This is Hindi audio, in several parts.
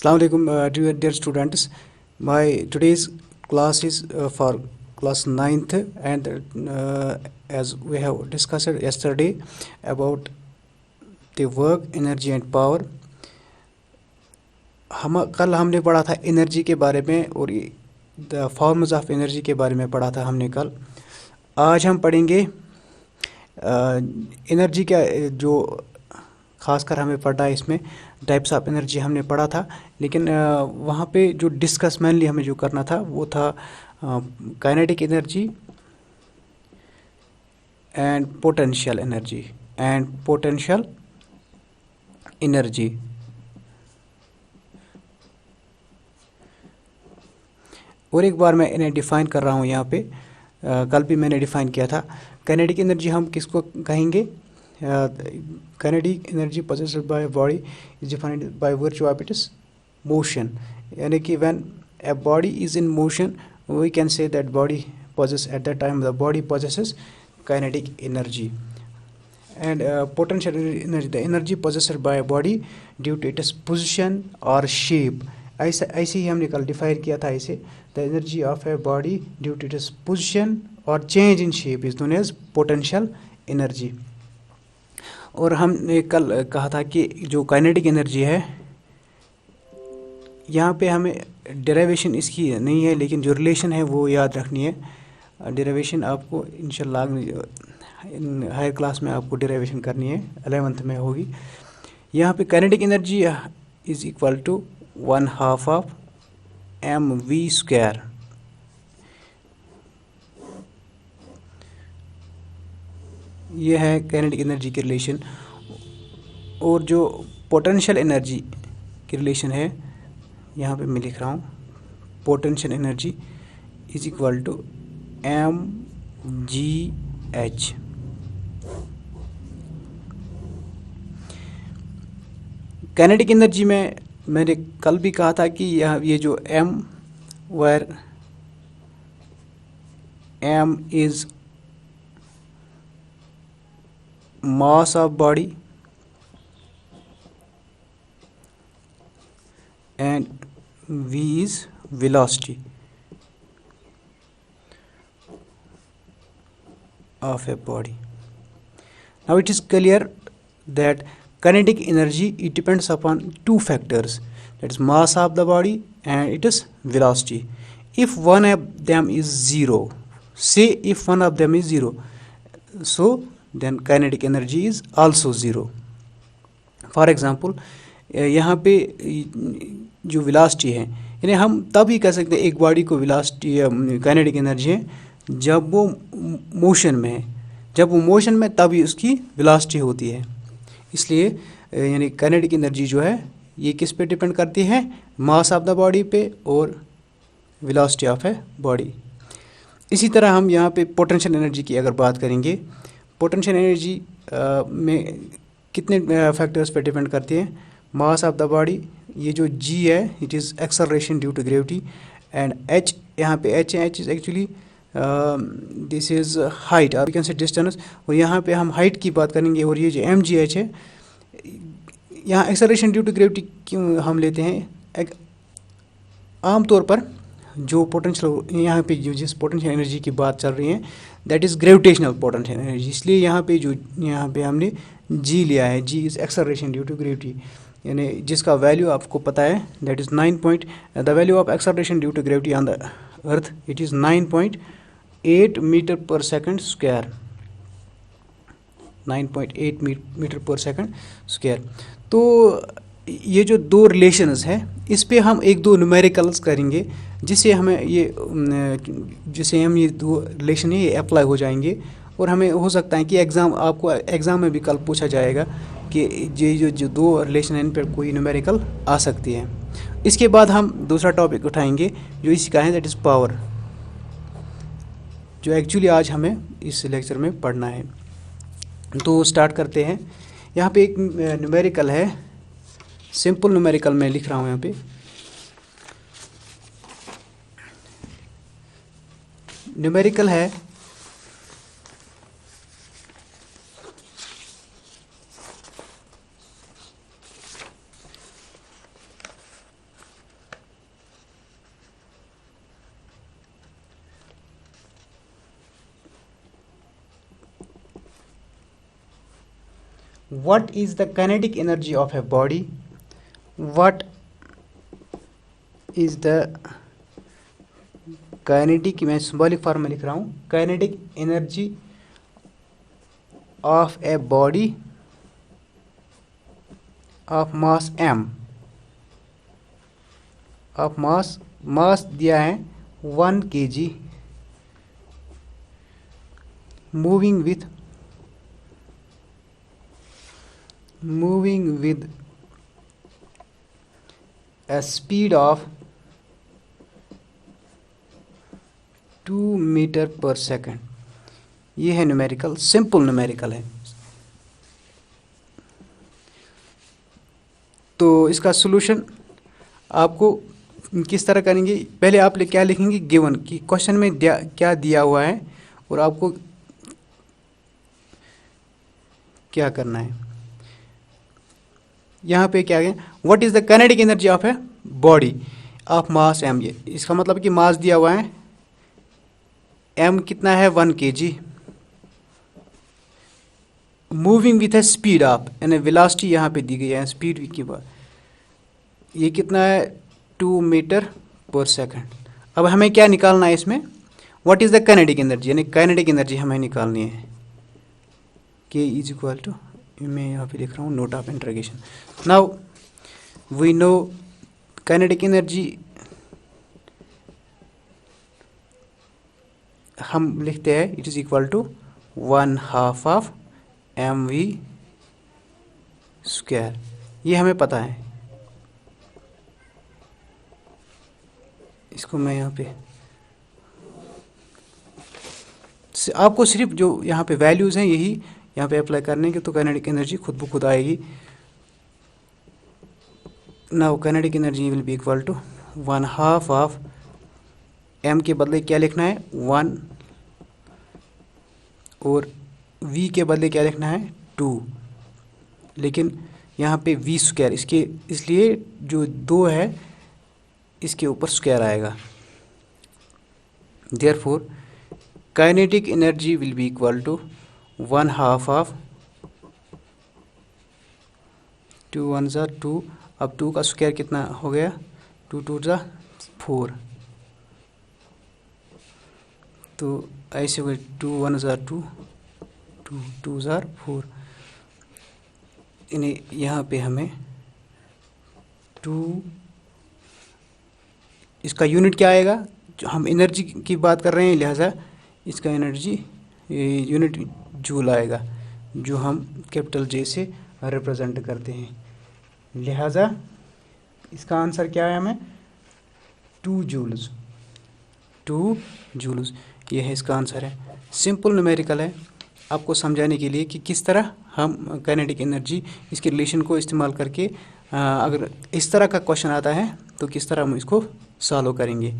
Assalamu alaikum, dear students. My today's class is for class ninth, and as we have discussed yesterday about the work, energy and power. कल हमने पढ़ा था एनर्जी के बारे में और द फॉर्म्स ऑफ एनर्जी के बारे में पढ़ा था हमने कल. आज हम पढ़ेंगे एनर्जी का जो खासकर हमें पढ़ा है इसमें टाइप्स ऑफ एनर्जी हमने पढ़ा था, लेकिन वहाँ पे जो डिस्कस मेनली हमें जो करना था वो था kinetic energy and potential energy. और एक बार मैं इन्हें डिफ़ाइन कर रहा हूँ यहाँ पे. कल भी मैंने डिफ़ाइन किया था. काइनेटिक एनर्जी हम किसको कहेंगे? Kinetic energy possessed by a body is defined by virtue of its motion. यानी कि when a body is in motion we can say that body possesses, at that time the body possesses kinetic energy. And potential energy, the energy possessed by a body due to its position or shape. ऐसे ही हमने कल डिफाइन किया था इसे. The energy of a body due to its position और change in shape is known as potential energy. और हमने कल कहा था कि जो काइनेटिक एनर्जी है यहाँ पे हमें डेरिवेशन इसकी नहीं है, लेकिन जो रिलेशन है वो याद रखनी है. डेरिवेशन आपको इंशाल्लाह हायर क्लास में आपको डेरिवेशन करनी है, 11th में होगी. यहाँ पे kinetic energy is equal to 1/2 of mv². ये है काइनेटिक एनर्जी की रिलेशन. और जो पोटेंशियल एनर्जी की रिलेशन है यहाँ पे मैं लिख रहा हूँ, potential energy is equal to mgh. Kinetic energy में मैंने कल भी कहा था कि ये जो m, where m is mass of body and v is velocity of a body. Now it is clear that kinetic energy, it depends upon two factors, that is mass of the body and it is velocity. If one of them is zero, say if one of them is zero, so then kinetic energy is also zero. For example, यहाँ पे जो वेलोसिटी है, यानी हम तब ही कह सकते हैं एक बॉडी को वेलोसिटी काइनेटिक एनर्जी है जब वो मोशन में है. जब वो मोशन में तभी उसकी वेलोसिटी होती है. इसलिए यानी काइनेटिक एनर्जी जो है ये किस पे डिपेंड करती है? मास ऑफ द बॉडी पे और वेलोसिटी ऑफ ए बॉडी. इसी तरह हम यहाँ पे पोटेंशियल एनर्जी की अगर बात करेंगे, पोटेंशियल एनर्जी में कितने फैक्टर्स पे डिपेंड करती है? मास ऑफ द बॉडी, ये जो g है it is acceleration due to gravity, and h, यहाँ पे h है, h is actually this is height और यू कैन से डिस्टेंस. और यहाँ पे हम हाइट की बात करेंगे. और ये जो mgh है, यहाँ एक्सेलरेशन ड्यू टू ग्रेविटी क्यों हम लेते हैं? आमतौर पर जो पोटेंशियल यहाँ पे जो जिस पोटेंशियल एनर्जी की बात चल रही है that is gravitational potential energy, इसलिए यहाँ पे हमने g लिया है. g is acceleration due to gravity, यानी जिसका वैल्यू आपको पता है that is 9 point. The value of acceleration due to gravity on the earth it is 9.8 metre पर सेकंड स्क्वायर. 9.8 मीटर पर सेकंड स्क्वायर. तो ये जो दो रिलेशंस है इस पे हम एक दो न्यूमेरिकल्स करेंगे जिससे हमें ये दो रिलेशन है ये अप्लाई हो जाएंगे. और हमें हो सकता है कि आपको एग्ज़ाम में भी कल पूछा जाएगा कि ये जो दो रिलेशन है इन पर कोई न्यूमेरिकल आ सकती है. इसके बाद हम दूसरा टॉपिक उठाएंगे जो इसी का है, दैट इज़ पावर, जो एक्चुअली आज हमें इस लेक्चर में पढ़ना है. तो स्टार्ट करते हैं. यहाँ पे एक न्यूमेरिकल है, सिंपल न्यूमेरिकल मैं लिख रहा हूँ यहाँ पे. न्यूमेरिकल है what is the kinetic energy of a body? What is the kinetic, मैं symbolic form में लिख रहा हूँ, kinetic energy of a body of mass m, of mass दिया है 1 kg, moving with a speed of 2 metre per second. ये है न्यूमेरिकल, सिंपल न्यूमेरिकल है। तो इसका सॉल्यूशन आपको किस तरह करेंगे, पहले आप क्या लिखेंगे, गिवन कि क्वेश्चन में क्या दिया हुआ है और आपको क्या करना है। यहाँ पे क्या है, what is the kinetic energy of a body of mass m। ये इसका मतलब कि मास दिया हुआ है, m कितना है 1 kg, moving with A speed of, यानी वेलोसिटी यहाँ पे दी गई है, स्पीड की बात, ये कितना है 2 मीटर पर सेकेंड। अब हमें क्या निकालना है इसमें, what is the kinetic energy, यानी काइनेटिक एनर्जी हमें निकालनी है। k इज इक्वल टू, मैं यहाँ पे लिख रहा हूँ note of interrogation. Now we know kinetic energy हम लिखते हैं, it is equal to 1/2 of mv square, ये हमें पता है। इसको मैं यहाँ पे आपको सिर्फ जो यहाँ पे वैल्यूज हैं यही यहाँ पे अप्लाई करने के, तो काइनेटिक एनर्जी खुद ब खुद आएगी। Now kinetic energy will be equal to 1/2 of m के बदले क्या लिखना है 1, और v के बदले क्या लिखना है 2, लेकिन यहाँ पे v स्क्वायर, इसके इसलिए जो 2 है इसके ऊपर स्क्वायर आएगा। Therefore kinetic energy will be equal to 1/2 of 2 1 ज़ा 2, अब 2 का स्क्वायर कितना हो गया, 2 2 ज़ा 4, तो ऐसे हुए 2 1 ज़ा 2, 2 2 ज़ा 4, इन्हें यहाँ पे हमें 2, इसका यूनिट क्या आएगा, जो हम एनर्जी की बात कर रहे हैं लिहाजा इसका एनर्जी यूनिट जूल आएगा, जो हम कैपिटल J से रिप्रेजेंट करते हैं। लिहाजा इसका आंसर क्या है, हमें 2 जूल्स, 2 जूल्स, ये है इसका आंसर है। सिंपल न्यूमेरिकल है, आपको समझाने के लिए कि किस तरह हम काइनेटिक एनर्जी इसके रिलेशन को इस्तेमाल करके अगर इस तरह का क्वेश्चन आता है तो किस तरह हम इसको सॉल्व करेंगे।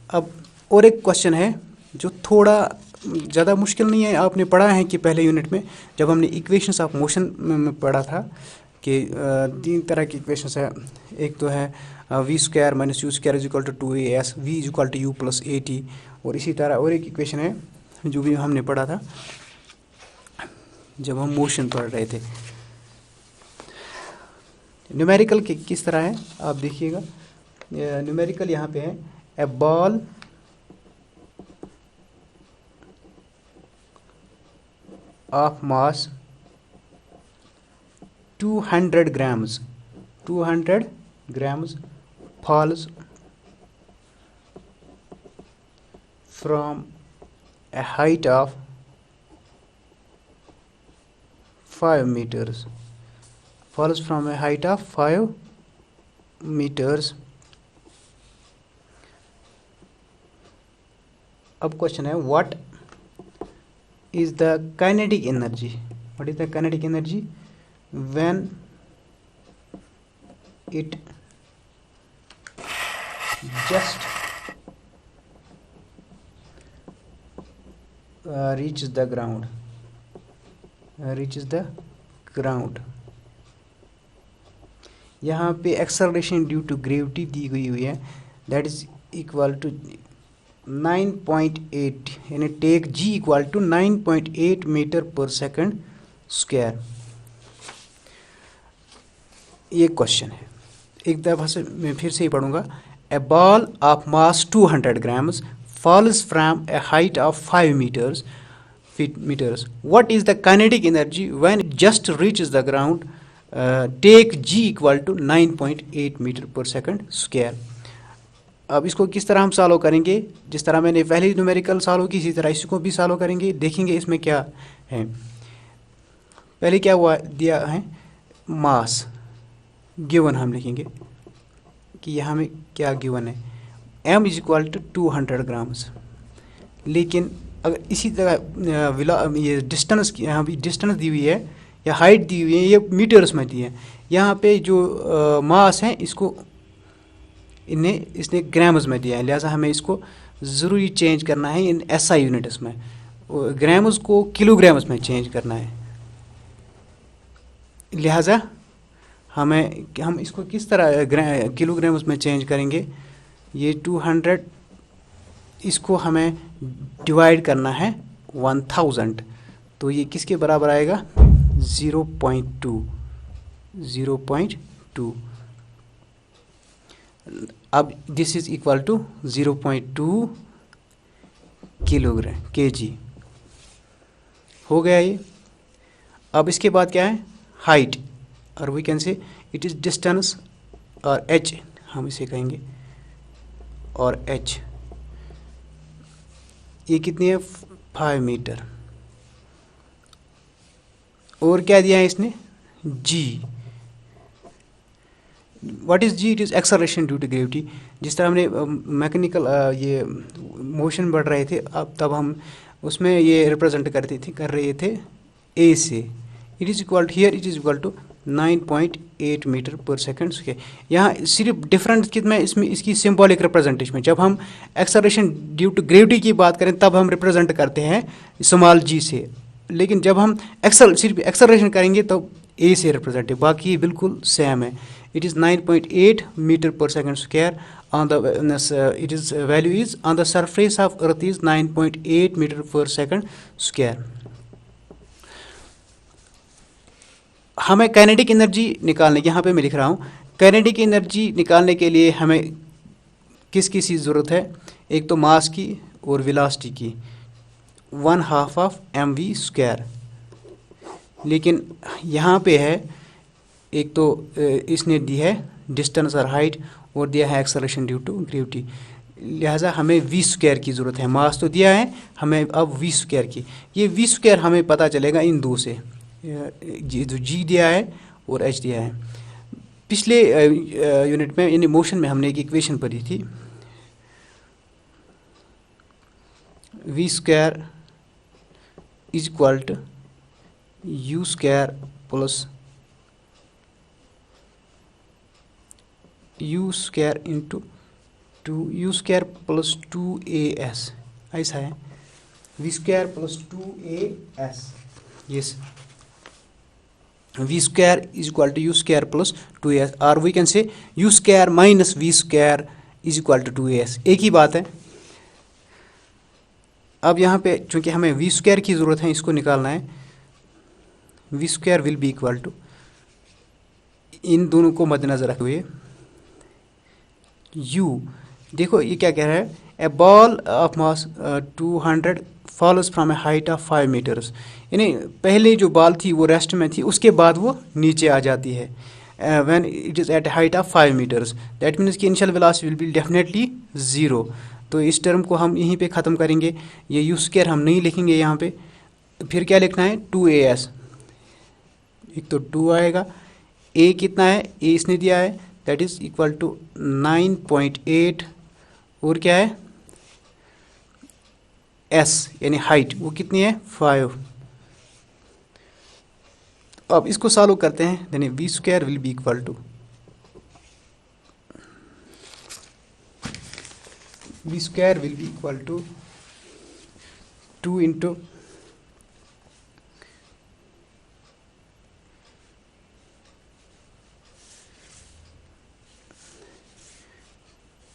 अब और एक क्वेश्चन है जो थोड़ा ज़्यादा मुश्किल नहीं है, आपने पढ़ा है कि पहले यूनिट में जब हमने इक्वेशंस ऑफ मोशन में पढ़ा था कि 3 तरह की इक्वेशंस है। एक तो है v square minus U square is equal to 2as, v is equal to u plus at, और इसी तरह और एक इक्वेशन है जो भी हमने पढ़ा था जब हम मोशन पढ़ रहे थे। न्यूमेरिकल किस तरह है आप देखिएगा, न्यूमेरिकल यहाँ पे है a ball of mass 200 grams falls from a height of 5 meters, falls from a height of 5 meters। अब क्वेश्चन है what is the kinetic energy, what is the kinetic energy when it just reaches the ground, यहाँ पे एक्सेलरेशन ड्यू टू ग्रेविटी दी गई हुई है, दैट इज इक्वल टू 9.8, यानी take g equal to 9.8 metre पर सेकंड स्क्वायर। ये क्वेश्चन है, एक दफ़ा से मैं फिर से ही पढ़ूंगा। A ball of mass 200 grams falls from a height of 5 meters. What is the kinetic energy when it just reaches the ground? Take g equal to 9.8 meter per second square. अब इसको किस तरह हम सॉल्व करेंगे, जिस तरह मैंने पहले न्यूमेरिकल सॉल्व की इसी तरह इसको भी सॉल्व करेंगे। देखेंगे इसमें क्या है। पहले क्या हुआ दिया है, मास गिवन हम लिखेंगे कि यहाँ में क्या गिवन है, m is equal to 200 grams। लेकिन अगर इसी तरह ये डिस्टेंस की यहाँ भी डिस्टेंस दी हुई है या हाइट दी हुई है, ये मीटर्स में दी है। यहाँ पे जो मास है इसको इसने ग्राम्स में दिया है, लिहाजा हमें इसको ज़रूरी चेंज करना है इन SI यूनिट्स में, ग्राम्स को किलोग्राम्स में चेंज करना है। लिहाजा हम इसको किस तरह किलोग्राम्स में चेंज करेंगे। ये 200 इसको हमें डिवाइड करना है 1000, तो ये किसके बराबर आएगा 0.2। अब this is equal to 0.2 kilogram kg हो गया ये। अब इसके बाद क्या है, हाइट, और we can say it is distance, और h हम इसे कहेंगे, और h ये कितनी है 5 मीटर। और क्या दिया है इसने, g। What is G, it is acceleration due to gravity. जिस तरह हमने मैकेनिकल ये मोशन बढ़ रहे थे, अब तब हम उसमें ये रिप्रेजेंट कर रहे थे ए से। It is equal here it is equal to 9.8 metre per second square. यहाँ सिर्फ डिफरेंस कितना है इसमें, इसकी सिंबॉलिक रिप्रेजेंटेशन में। जब हम एक्सेलरेशन ड्यू टू ग्रेविटी की बात करें तब हम रिप्रेजेंट करते हैं स्मॉल जी से, लेकिन जब हम सिर्फ एक्सेलरेशन करेंगे तो ए से रिप्रेजेंट है, बाकी बिल्कुल सेम है। It is 9.8 meter per second square on the it is value is on the surface of earth is 9.8 meter per second square। हमें काइनेटिक एनर्जी निकालने, यहाँ पे मैं लिख रहा हूँ, काइनेटिक एनर्जी निकालने के लिए हमें किसकी ज़रूरत है, एक तो मास की और वेलोसिटी की, 1/2 ऑफ mv²। लेकिन यहाँ पे है एक तो इसने दी है डिस्टेंस और हाइट, और दिया है एक्सेलरेशन ड्यू टू ग्रेविटी, लिहाजा हमें v² की ज़रूरत है। मास तो दिया है, हमें अब v² की, ये v² हमें पता चलेगा इन दो से, जो g दिया है और h दिया है। पिछले यूनिट में यानी मोशन में हमने एक इक्वेशन पढ़ी थी, v² is equal to u² plus u² into 2u² plus 2as, ऐसा है, v² plus 2as, yes, v² is equal to u² plus 2as, और वी कैन से u² minus v² is equal to 2as, एक ही बात है। अब यहाँ पे चूंकि हमें v² की ज़रूरत है, इसको निकालना है, v² will be equal to, इन दोनों को मद्देनजर रखते हुए u, देखो ये क्या कह रहा है, a ball of mass 200 falls from a height of 5 metres, यानी पहले जो बॉल थी वो रेस्ट में थी, उसके बाद वो नीचे आ जाती है when it is at height of 5 metres, that means कि initial velocity will be definitely 0। तो इस टर्म को हम यहीं पे ख़त्म करेंगे, ये u² हम नहीं लिखेंगे यहाँ पे, फिर क्या लिखना है 2as, एक तो 2 आएगा, a कितना है, a इसने दिया है, दैट इज इक्वल टू 9.8, और क्या है s यानी हाइट, वो कितनी है 5। अब इसको सॉल्व करते हैं, यानी v² will be equal to, v² will be equal to 2 into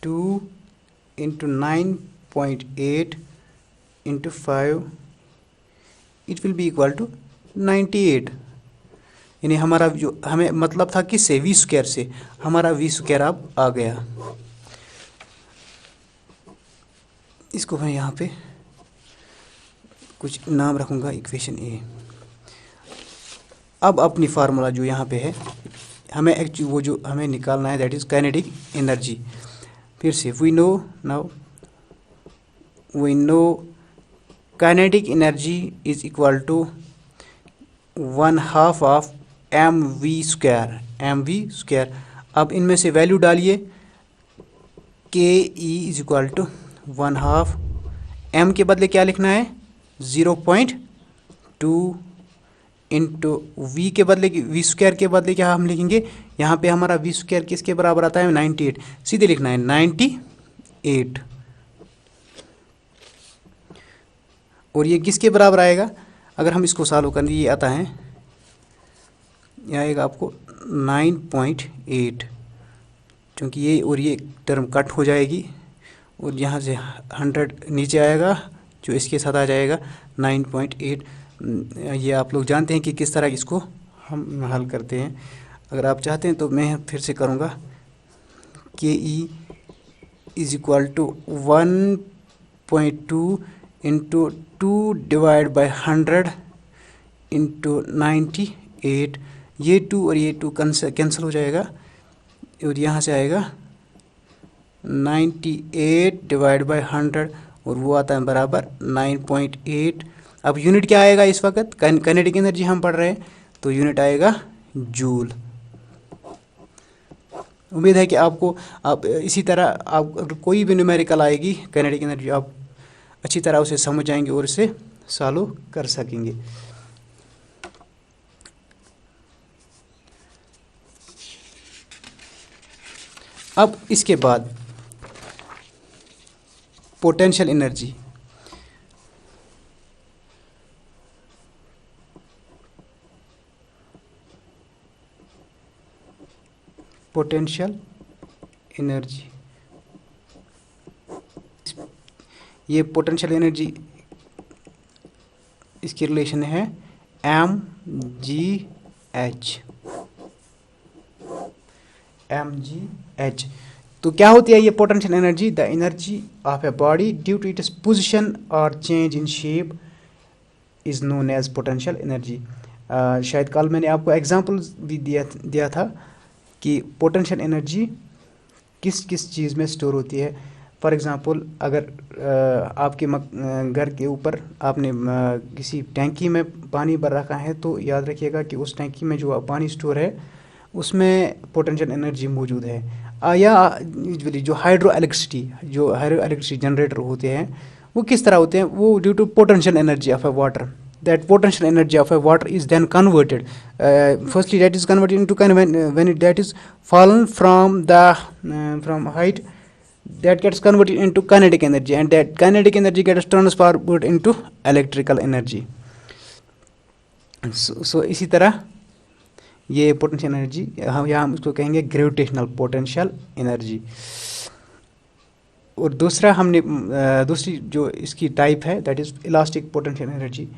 2 into 9.8 into 5, it will be equal to 98, यानी हमारा जो हमें मतलब था कि से वी स्क्वायर से, हमारा वी स्क्वायर अब आ गया। इसको मैं यहाँ पे कुछ नाम रखूँगा इक्वेशन ए। अब अपनी फार्मूला जो यहाँ पे है, हमें एक्चुअली वो जो हमें निकालना है दैट इज़ काइनेटिक एनर्जी। फिर से we know now, we know kinetic energy is equal to 1/2 of M V square, M V square. अब इनमें से वैल्यू डालिए, K E is equal to 1/2, M के बदले क्या लिखना है 0.2 इंटू वी के बदले, वी स्क्वायर के बदले क्या हम लिखेंगे, यहाँ पे हमारा वी स्क्वायर किसके बराबर आता है 98, सीधे लिखना है 98। और ये किसके बराबर आएगा, अगर हम इसको सॉल्व करें ये आता है, ये आएगा आपको 9.8, क्योंकि ये और ये टर्म कट हो जाएगी और यहाँ से 100 नीचे आएगा जो इसके साथ आ जाएगा 9.8। ये आप लोग जानते हैं कि किस तरह इसको हम हल करते हैं। अगर आप चाहते हैं तो मैं फिर से करूँगा, K E is equal to 1.2 into 2 divide by 100 into 98। ये 2 और ये 2 कैंसिल हो जाएगा और यहाँ से आएगा 98 डिवाइड बाई 100 और वो आता है बराबर 9.8। अब यूनिट क्या आएगा इस वक्त, काइनेटिक एनर्जी हम पढ़ रहे हैं तो यूनिट आएगा जूल। उम्मीद है कि आपको आप इसी तरह आप अगर कोई भी न्यूमेरिकल आएगी काइनेटिक एनर्जी आप अच्छी तरह उसे समझ जाएंगे और इसे सॉल्व कर सकेंगे। अब इसके बाद पोटेंशियल एनर्जी, पोटेंशियल एनर्जी, ये पोटेंशियल एनर्जी इसकी रिलेशन है एम जी एच, एम जी एच। तो क्या होती है ये potential energy, the energy of a body due to its position और change in shape is known as potential energy. शायद कल मैंने आपको एग्जांपल भी दिया था कि पोटेंशियल एनर्जी किस किस चीज़ में स्टोर होती है। फॉर एग्ज़ाम्पल अगर आपके घर के ऊपर आपने किसी टैंकी में पानी भर रखा है तो याद रखिएगा कि उस टैंकी में जो पानी स्टोर है उसमें पोटेंशियल एनर्जी मौजूद है। या यूजुअली जो हाइड्रो इलेक्ट्रिसिटी जनरेटर होते हैं वो किस तरह होते हैं, वो due to potential energy of a water, that potential energy of a water is then converted, firstly that is converted into kind when it that is fallen from the from height, that gets converted into kinetic energy and that kinetic energy gets transferred into electrical energy. So इसी तरह ये पोटेंशियल एनर्जी हम उसको कहेंगे ग्रेविटेशनल पोटेंशियल एनर्जी। और दूसरा हमने दूसरी जो इसकी टाइप है that is elastic potential energy.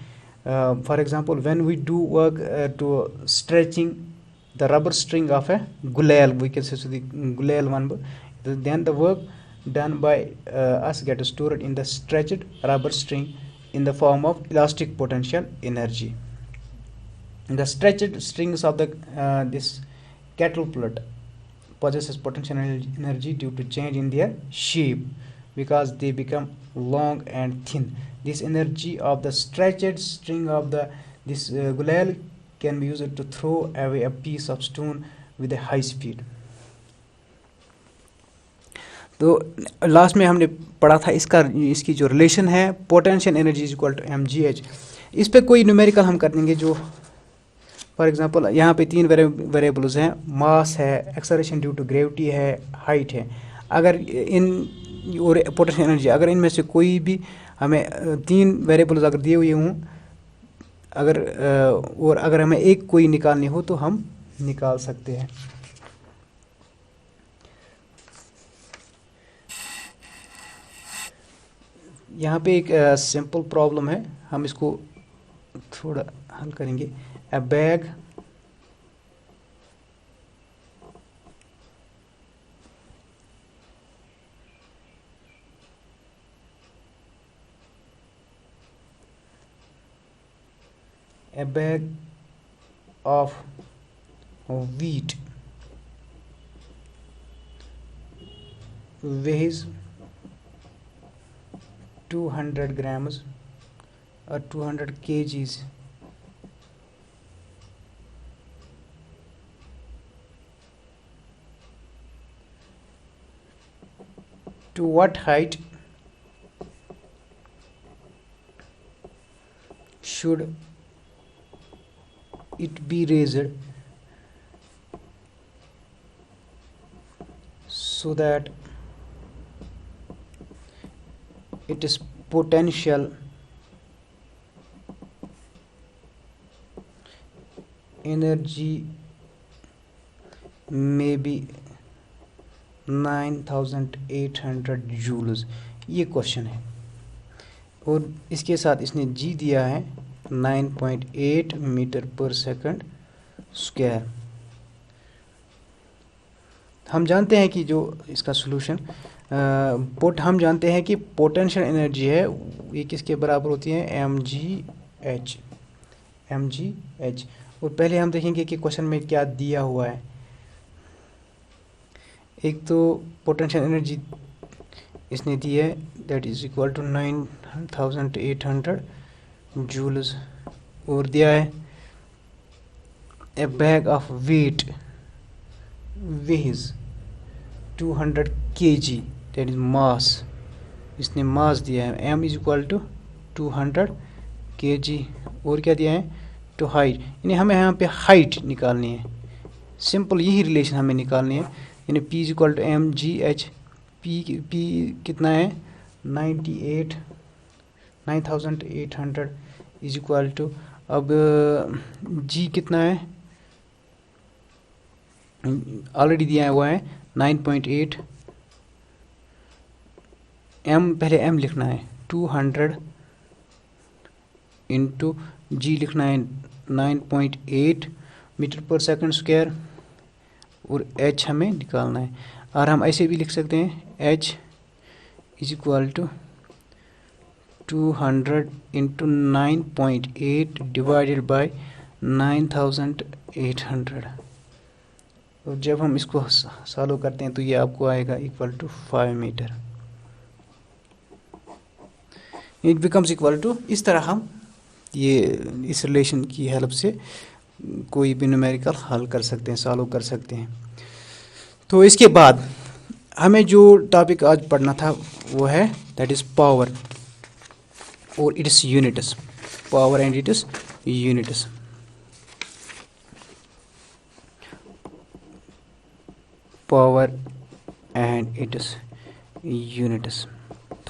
For example, when we do work to stretching the rubber string of a gulail, we can say so the gulail one, then the work done by us get stored in the stretched rubber string in the form of elastic potential energy. The stretched strings of the this catapult possesses potential energy due to change in their shape because they become long and thin. This energy of the stretched string of this gulail can be used to throw away a piece of stone with a high speed. तो लास्ट में हमने पढ़ा था इसकी जो रिलेशन है potential energy is equal to M ji H. इस पे कोई न्यूमेरिकल हम कर देंगे जो फॉर एग्जांपल यहाँ पे 3 वेरिएबल्स हैं, मास है, एक्सेलरेशन ड्यू टू ग्रेविटी है, हाइट है। अगर इन और पोटेंशियल एनर्जी अगर इनमें से कोई भी हमें 3 वेरिएबल्स अगर दिए हुए हों और अगर हमें एक कोई निकालनी हो तो हम निकाल सकते हैं। यहाँ पे एक सिंपल प्रॉब्लम है, हम इसको थोड़ा हल करेंगे। A bag a bag of wheat weighs 200 grams or 200 kgs. To what height should it be raised so that its potential energy may be 9800 joules? ये क्वेश्चन है और इसके साथ इसने जी दिया है 9.8 मीटर पर सेकंड स्क्वायर। हम जानते हैं कि जो इसका सोल्यूशन हम जानते हैं कि पोटेंशियल एनर्जी है ये किसके बराबर होती है, एम जी एच। और पहले हम देखेंगे कि क्वेश्चन में क्या दिया हुआ है। एक तो पोटेंशियल एनर्जी इसने दी है that is equal to 9800 joules और दिया है a bag of weight weighs 200 kg that is mass. इसने मास दिया है m is equal to 200 kg और क्या दिया है टू हाइट, यानी हमें यहाँ पे हाइट निकालनी है। सिंपल यही रिलेशन हमें निकालनी है, यानी p is equal to M ji H. p कितना है 9800 इज इक्वल टू, अब g कितना है ऑलरेडी दिया हुआ है 9.8, m पहले m लिखना है 200 इंटू जी लिखना है 9.8 मीटर पर सेकंड स्क्वायर और h हमें निकालना है। और हम ऐसे भी लिख सकते हैं h is equal to 200 into 9.8 divided by 9800। और जब हम इसको सॉल्व करते हैं तो ये आपको आएगा equal to 5 metre. It becomes equal to, इस तरह हम ये इस रिलेशन की हेल्प से कोई भी न्यूमेरिकल हल कर सकते हैं, सॉल्व कर सकते हैं। तो इसके बाद हमें जो टॉपिक आज पढ़ना था वो है दैट इज पावर और it's units, power and it's units. Power and it's units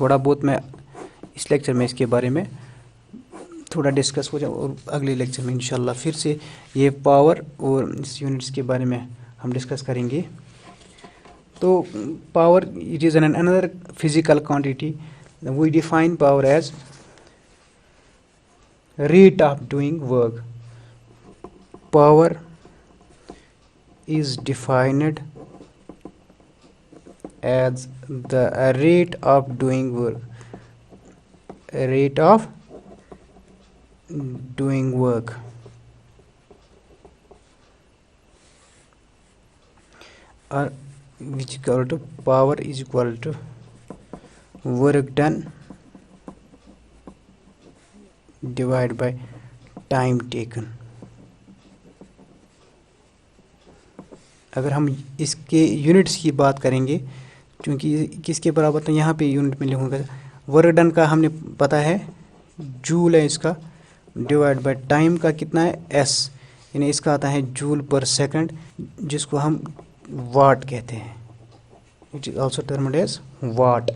थोड़ा बहुत मैं इस लेक्चर में इसके बारे में थोड़ा डिस्कस हो जाए और अगले लेक्चर में इंशाल्लाह फिर से ये पावर और इस यूनिट्स के बारे में हम डिस्कस करेंगे। तो power it is an another physical quantity. We define power as rate of doing work. Power is defined as the rate of doing work. Rate of doing work. Or which equal to power is equal to work done divided by time taken. अगर हम इसके यूनिट्स की बात करेंगे, क्योंकि किसके बराबर, तो यहाँ पे यूनिट में लिखूँगा वर्क डन का हमने पता है जूल है इसका, डिवाइड बाय टाइम का कितना है एस, यानी इसका आता है जूल पर सेकंड जिसको हम वाट कहते हैं। It is also termed as watt.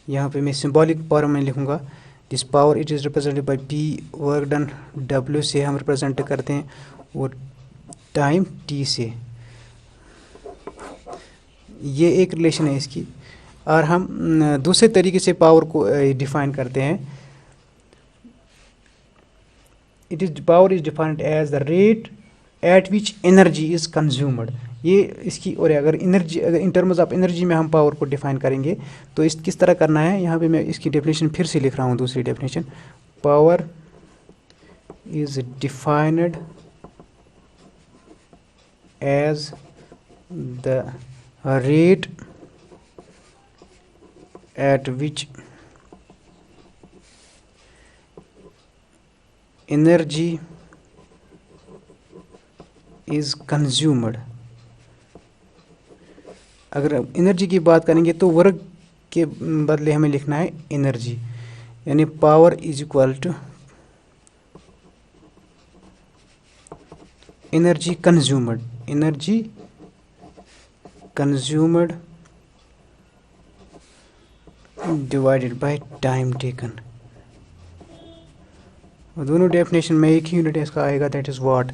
यहाँ पे मैं सिंबॉलिक पावर में लिखूँगा this power it is represented by P, work done W से हम रिप्रेजेंट करते हैं और टाइम टी से। ये एक रिलेशन है इसकी। और हम दूसरे तरीके से पावर को डिफाइन करते हैं। It is power is defined as the rate at which energy is consumed, ये इसकी, और अगर एनर्जी, अगर इन टर्म्स ऑफ एनर्जी में हम पावर को डिफाइन करेंगे तो इस किस तरह करना है, यहाँ पे मैं इसकी डेफिनेशन फिर से लिख रहा हूँ, दूसरी definition, power is defined as the rate at which energy is consumed। अगर एनर्जी की बात करेंगे तो वर्क के बदले हमें लिखना है एनर्जी, यानी power is equal to energy consumed, energy consumed divided by time taken. और दोनों डेफिनेशन में एक ही यूनिट इसका आएगा, दैट इज व्हाट,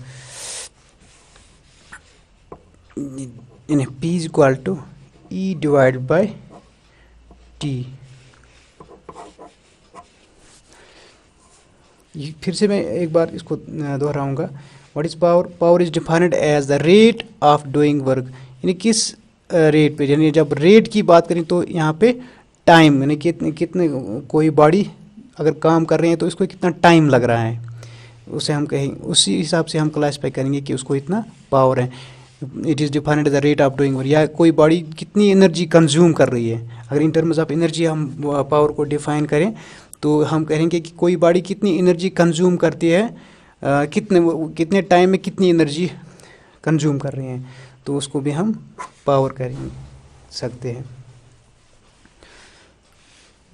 यानी P is equal to E divide by T। फिर से मैं एक बार इसको दोहराऊंगा, what is power, power is defined as the rate of doing work, यानी किस रेट पे, यानी जब रेट की बात करें तो यहाँ पे टाइम, यानी कितने कितने कोई बॉडी अगर काम कर रहे हैं तो इसको कितना टाइम लग रहा है, उसे हम कहें, उसी हिसाब से हम क्लासिफाई करेंगे कि उसको इतना पावर है। It is defined the rate of doing work, या कोई बॉडी कितनी एनर्जी कंज्यूम कर रही है। अगर इन टर्म्स ऑफ एनर्जी हम पावर को डिफाइन करें तो हम कहेंगे कि कोई बॉडी कितनी एनर्जी कंज्यूम करती है, कितने टाइम में कितनी एनर्जी कंज्यूम कर रहे हैं, तो उसको भी हम पावर कह सकते हैं।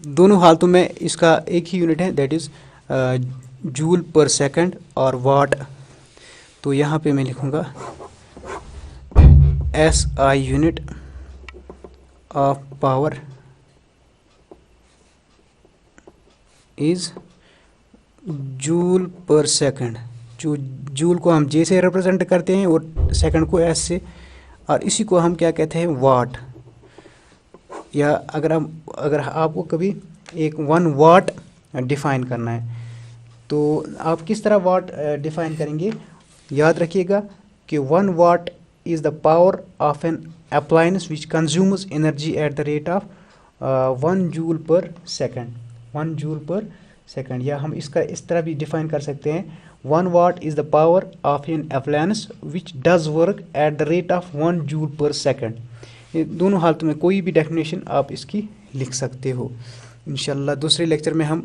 दोनों हालतों में इसका एक ही यूनिट है, that is joule per second और वाट। तो यहाँ पे मैं लिखूँगा SI unit of power is joule per second. जो जूल को हम J से रिप्रेजेंट करते हैं और सेकंड को S से, और इसी को हम क्या कहते हैं, वाट। या अगर आपको कभी एक 1 वाट डिफाइन करना है तो आप किस तरह वाट डिफाइन करेंगे, याद रखिएगा कि 1 watt is the power of an appliance which consumes energy at the rate of 1 joule per second, 1 joule per second. या हम इसका इस तरह भी डिफाइन कर सकते हैं, 1 watt is the power of an appliance which does work at the rate of 1 joule per second. ये दोनों हालतों में कोई भी डेफिनेशन आप इसकी लिख सकते हो। इंशाल्लाह दूसरे लेक्चर में हम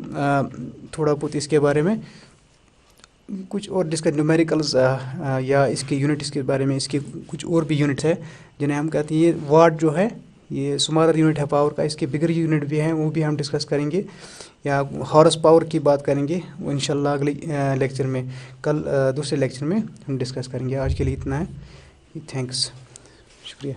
थोड़ा बहुत इसके बारे में कुछ और डिस्कस, न्यूमेरिकल्स या इसके यूनिट्स के बारे में, इसके कुछ और भी यूनिट्स है जिन्हें हम कहते हैं, ये वाट जो है ये स्मॉलर यूनिट है पावर का, इसके बिगर यूनिट भी हैं, वो भी हम डिस्कस करेंगे। या हॉर्स पावर की बात करेंगे वो इंशाल्लाह अगले लेक्चर में, कल दूसरे लेक्चर में हम डिस्कस करेंगे। आज के लिए इतना है, थैंक्स, शुक्रिया।